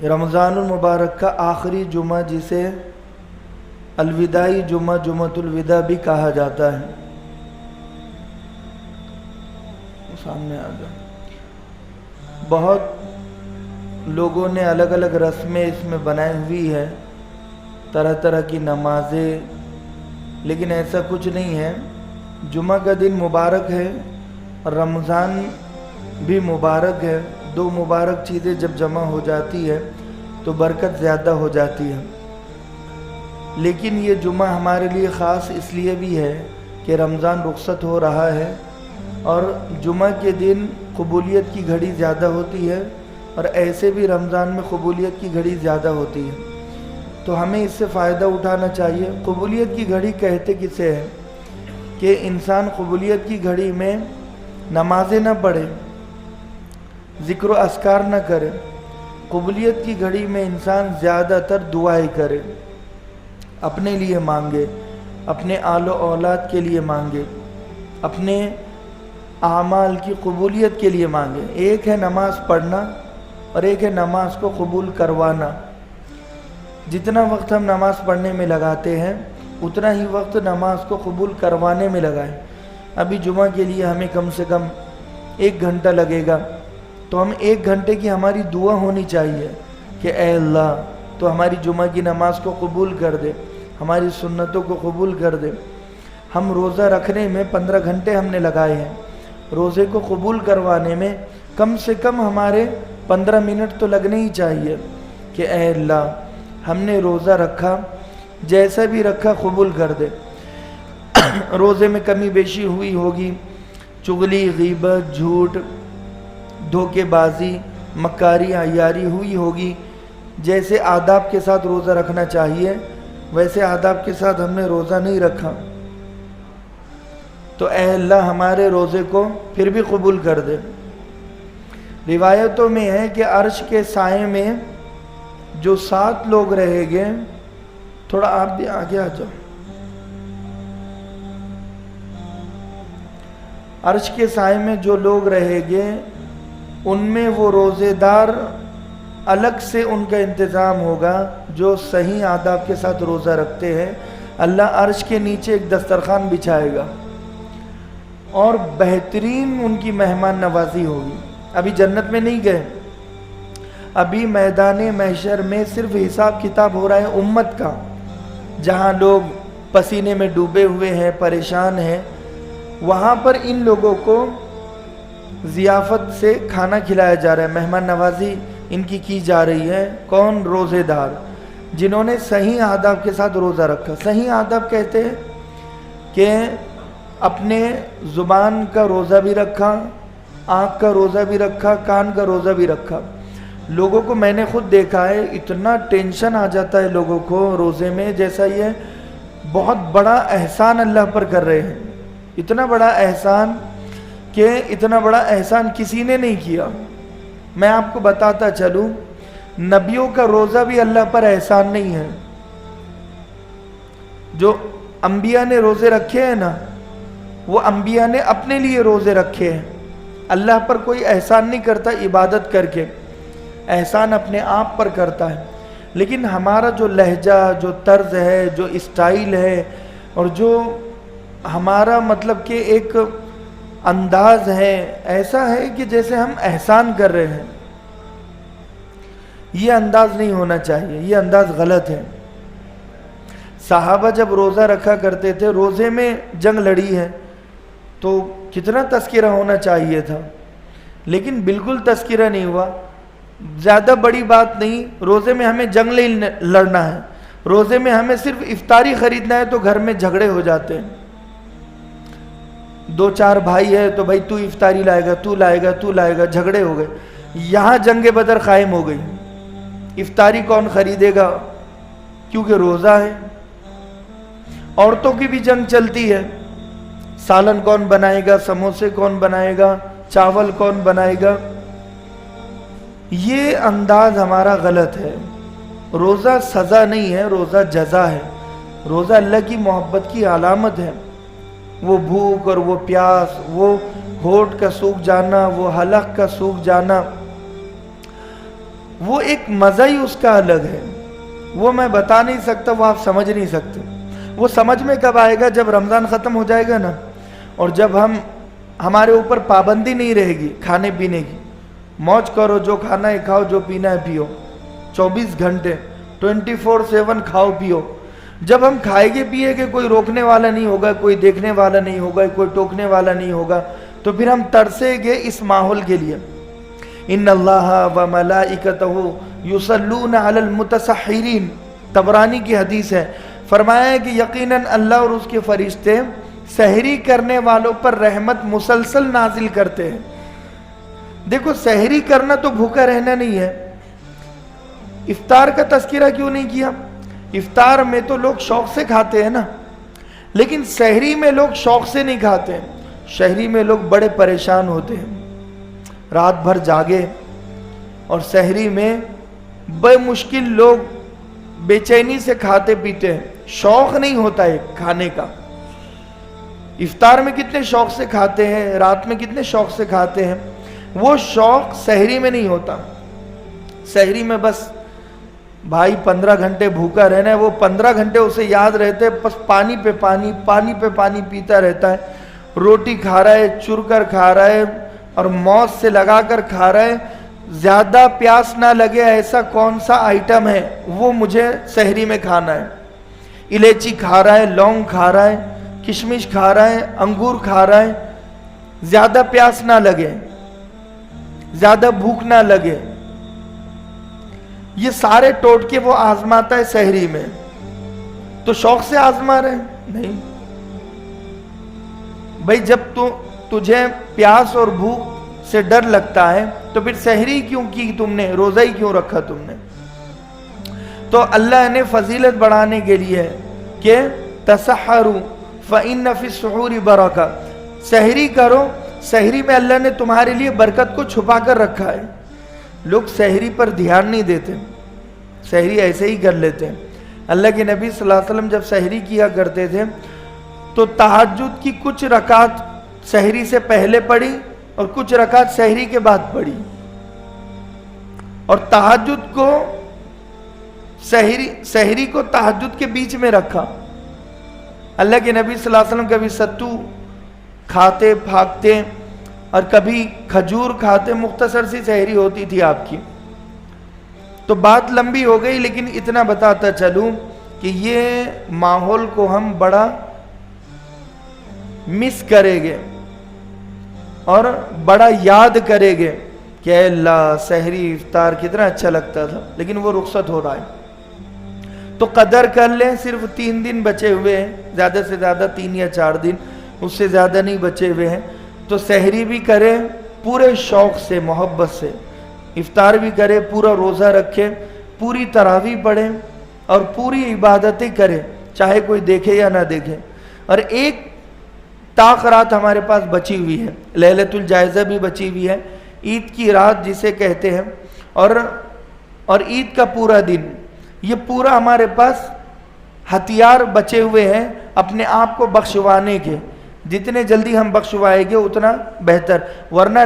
رمضان المبارک کا آخری جمعہ جسے الوداعی جمعہ جمعۃ الوداع بھی کہا جاتا ہے. سامنے آ جاؤ. بہت لوگوں نے الگ الگ رسمیں اس میں بنائی ہوئی ہے، طرح طرح کی نمازیں، لیکن ایسا کچھ نہیں ہے. جمعہ کا دن مبارک ہے اور رمضان بھی مبارک ہے. دو مبارک چیزیں جب جمع ہو جاتی ہے تو برکت زیادہ ہو جاتی ہے. لیکن یہ جمعہ ہمارے لیے خاص اس لیے بھی ہے کہ رمضان رخصت ہو رہا ہے اور جمعہ کے دن قبولیت کی گھڑی زیادہ ہوتی ہے، اور ایسے بھی رمضان میں قبولیت کی گھڑی زیادہ ہوتی ہے، تو ہمیں اس سے فائدہ اٹھانا چاہیے. قبولیت کی گھڑی کہتے کسے ہیں کہ انسان قبولیت کی گھڑی میں نمازیں نہ پڑھے، ذکر و اذکار نہ کرے. قبولیت کی گھڑی میں انسان زیادہ تر دعائیں کرے، اپنے لیے مانگے، اپنے آل و اولاد کے لیے مانگے، اپنے اعمال کی قبولیت کے لیے مانگے. ایک ہے نماز پڑھنا اور ایک ہے نماز کو قبول کروانا. جتنا وقت ہم نماز پڑھنے میں لگاتے ہیں اتنا ہی وقت نماز کو قبول کروانے میں لگائیں. ابھی جمعہ کے لیے ہمیں کم سے کم 1 گھنٹہ لگے گا، تو ہم 1 گھنٹے کی ہماری دعا ہونی چاہیے کہ اے اللہ تو ہماری جمعہ کی نماز کو قبول کر دے، ہماری سنتوں کو قبول کر دے. ہم روزہ رکھنے میں 15 گھنٹے ہم نے لگائے ہیں، روزے کو قبول کروانے میں کم سے کم ہمارے 15 منٹ تو لگنے ہی چاہیے کہ اے اللہ ہم نے روزہ رکھا، جیسا بھی رکھا قبول کر دے. روزے میں کمی بیشی ہوئی ہوگی، چغلی، غیبت، جھوٹ، دھوکے بازی، مکاری، عیاری ہوئی ہوگی. جیسے آداب کے ساتھ روزہ رکھنا چاہیے ویسے آداب کے ساتھ ہم نے روزہ نہیں رکھا، تو اے اللہ ہمارے روزے کو پھر بھی قبول کر دے. روایتوں میں ہے کہ عرش کے سائے میں جو 7 لوگ رہیں گے، تھوڑا آپ بھی آگے آ جاؤ. عرش کے سائے میں جو لوگ رہیں گے ان میں وہ روزے دار الگ سے ان کا انتظام ہوگا جو صحیح آداب کے ساتھ روزہ رکھتے ہیں. اللہ عرش کے نیچے ایک دسترخوان بچھائے گا اور بہترین ان کی مہمان نوازی ہوگی. ابھی جنت میں نہیں گئے، ابھی میدان محشر میں صرف حساب کتاب ہو رہا ہے امت کا، جہاں لوگ پسینے میں ڈوبے ہوئے ہیں، پریشان ہیں. وہاں پر ان لوگوں کو ضیافت سے کھانا کھلایا جا رہا ہے، مہمان نوازی ان کی جا رہی ہے. کون؟ روزے دار، جنہوں نے صحیح آداب کے ساتھ روزہ رکھا. صحیح آداب کہتے ہیں کہ اپنے زبان کا روزہ بھی رکھا، آنکھ کا روزہ بھی رکھا، کان کا روزہ بھی رکھا. لوگوں کو میں نے خود دیکھا ہے، اتنا ٹینشن آ جاتا ہے لوگوں کو روزے میں، جیسا یہ بہت بڑا احسان اللہ پر کر رہے ہیں. اتنا بڑا احسان کہ اتنا بڑا احسان کسی نے نہیں کیا. میں آپ کو بتاتا چلوں، نبیوں کا روزہ بھی اللہ پر احسان نہیں ہے. جو انبیاء نے روزے رکھے ہیں نا، وہ انبیاء نے اپنے لیے روزے رکھے ہیں. اللہ پر کوئی احسان نہیں کرتا عبادت کر کے، احسان اپنے آپ پر کرتا ہے. لیکن ہمارا جو لہجہ، جو طرز ہے، جو اسٹائل ہے، اور جو ہمارا مطلب کہ ایک انداز ہے، ایسا ہے کہ جیسے ہم احسان کر رہے ہیں. یہ انداز نہیں ہونا چاہیے، یہ انداز غلط ہے. صحابہ جب روزہ رکھا کرتے تھے، روزے میں جنگ لڑی ہے تو کتنا تذکرہ ہونا چاہیے تھا، لیکن بالکل تذکرہ نہیں ہوا. زیادہ بڑی بات نہیں، روزے میں ہمیں جنگ نہیں لڑنا ہے، روزے میں ہمیں صرف افطاری خریدنا ہے. تو گھر میں جھگڑے ہو جاتے ہیں. 2-4 بھائی ہے تو بھائی تو افطاری لائے گا، تو لائے گا، تو لائے گا، جھگڑے ہو گئے. یہاں جنگ بدر قائم ہو گئی. افطاری کون خریدے گا؟ کیونکہ روزہ ہے. عورتوں کی بھی جنگ چلتی ہے، سالن کون بنائے گا، سموسے کون بنائے گا، چاول کون بنائے گا. یہ انداز ہمارا غلط ہے. روزہ سزا نہیں ہے، روزہ جزا ہے. روزہ اللہ کی محبت کی علامت ہے. وہ بھوک اور وہ پیاس، وہ ہونٹ کا سوکھ جانا، وہ حلق کا سوکھ جانا، وہ ایک مزہ ہی اس کا الگ ہے، وہ میں بتا نہیں سکتا، وہ آپ سمجھ نہیں سکتے۔ وہ سمجھ میں کب آئے گا؟ جب رمضان ختم ہو جائے گا نا، اور جب ہمارے اوپر پابندی نہیں رہے گی کھانے پینے کی، موج کرو، جو کھانا ہے کھاؤ، جو پینا ہے پیو، 24 گھنٹے 24/7 کھاؤ پیو۔ جب ہم کھائے گے پیے گے، کوئی روکنے والا نہیں ہوگا، کوئی دیکھنے والا نہیں ہوگا، کوئی ٹوکنے والا نہیں ہوگا، تو پھر ہم ترسیں گے اس ماحول کے لیے۔ ان اللہ و ملائکتہ یصلون علی المتسحرین، طبرانی کی حدیث ہے، فرمایا ہے کہ یقیناً اللہ اور اس کے فرشتے سحری کرنے والوں پر رحمت مسلسل نازل کرتے ہیں۔ دیکھو سحری کرنا تو بھوکا رہنا نہیں ہے۔ افطار کا تذکرہ کیوں نہیں کیا؟ افطار میں تو لوگ شوق سے کھاتے ہیں نا، لیکن سحری میں لوگ شوق سے نہیں کھاتے ہیں۔ سحری میں لوگ بڑے پریشان ہوتے ہیں، رات بھر جاگے، اور سحری میں بے مشکل لوگ بے چینی سے کھاتے پیتے ہیں، شوق نہیں ہوتا ہے کھانے کا۔ افطار میں کتنے شوق سے کھاتے ہیں، رات میں کتنے شوق سے کھاتے ہیں، وہ شوق سحری میں نہیں ہوتا۔ سحری میں بس بھائی 15 گھنٹے بھوکا رہنا ہے، وہ 15 گھنٹے اسے یاد رہتے، بس پانی پہ پانی، پانی پہ پانی پیتا رہتا ہے، روٹی کھا رہا ہے، چر کر کھا رہا ہے، اور موت سے لگا کر کھا رہا ہے۔ زیادہ پیاس نہ لگے ایسا کون سا آئٹم ہے وہ مجھے سحری میں کھانا ہے۔ الائچی کھا رہا ہے، لونگ کھا رہا ہے، کشمش کھا رہا ہے، انگور کھا رہا ہے، زیادہ پیاس نہ لگے، زیادہ بھوک نہ لگے، یہ سارے ٹوٹکے وہ آزماتا ہے سحری میں۔ تو شوق سے آزما رہے ہیں؟ نہیں بھائی، جب تجھے پیاس اور بھوک سے ڈر لگتا ہے تو پھر سحری کیوں کی تم نے، روزہ ہی کیوں رکھا تم نے؟ تو اللہ نے فضیلت بڑھانے کے لیے کہ تسحروا فإن فی السحور برکہ، سحری کرو، سحری میں اللہ نے تمہارے لیے برکت کو چھپا کر رکھا ہے۔ لوگ سحری پر دھیان نہیں دیتے، سحری ایسے ہی کر لیتے ہیں۔ اللہ کے نبی صلی اللہ علیہ وسلم جب سحری کیا کرتے تھے تو تہجد کی کچھ رکعت سحری سے پہلے پڑھی اور کچھ رکعت سحری کے بعد پڑھی، اور تہجد کو سحری کو تہجد کے بیچ میں رکھا۔ اللہ کے نبی صلی اللہ علیہ وسلم کبھی ستو کھاتے پھاکتے اور کبھی کھجور کھاتے، مختصر سی سحری ہوتی تھی آپ کی۔ تو بات لمبی ہو گئی، لیکن اتنا بتاتا چلوں کہ یہ ماحول کو ہم بڑا مس کریں گے اور بڑا یاد کریں گے کہ اے اللہ سحری افطار کتنا اچھا لگتا تھا، لیکن وہ رخصت ہو رہا ہے۔ تو قدر کر لیں، صرف 3 دن بچے ہوئے ہیں، زیادہ سے زیادہ 3 یا 4 دن، اس سے زیادہ نہیں بچے ہوئے ہیں۔ تو سحری بھی کرے پورے شوق سے، محبت سے، افطار بھی کرے، پورا روزہ رکھے، پوری تراویح پڑھے اور پوری عبادتیں کرے، چاہے کوئی دیکھے یا نہ دیکھے۔ اور ایک طاق رات ہمارے پاس بچی ہوئی ہے، لیلۃ الجائزہ بھی بچی ہوئی ہے، عید کی رات جسے کہتے ہیں، اور عید کا پورا دن، یہ پورا ہمارے پاس ہتھیار بچے ہوئے ہیں اپنے آپ کو بخشوانے کے۔ جتنے جلدی ہم بخشوائیں گے اتنا بہتر، ورنہ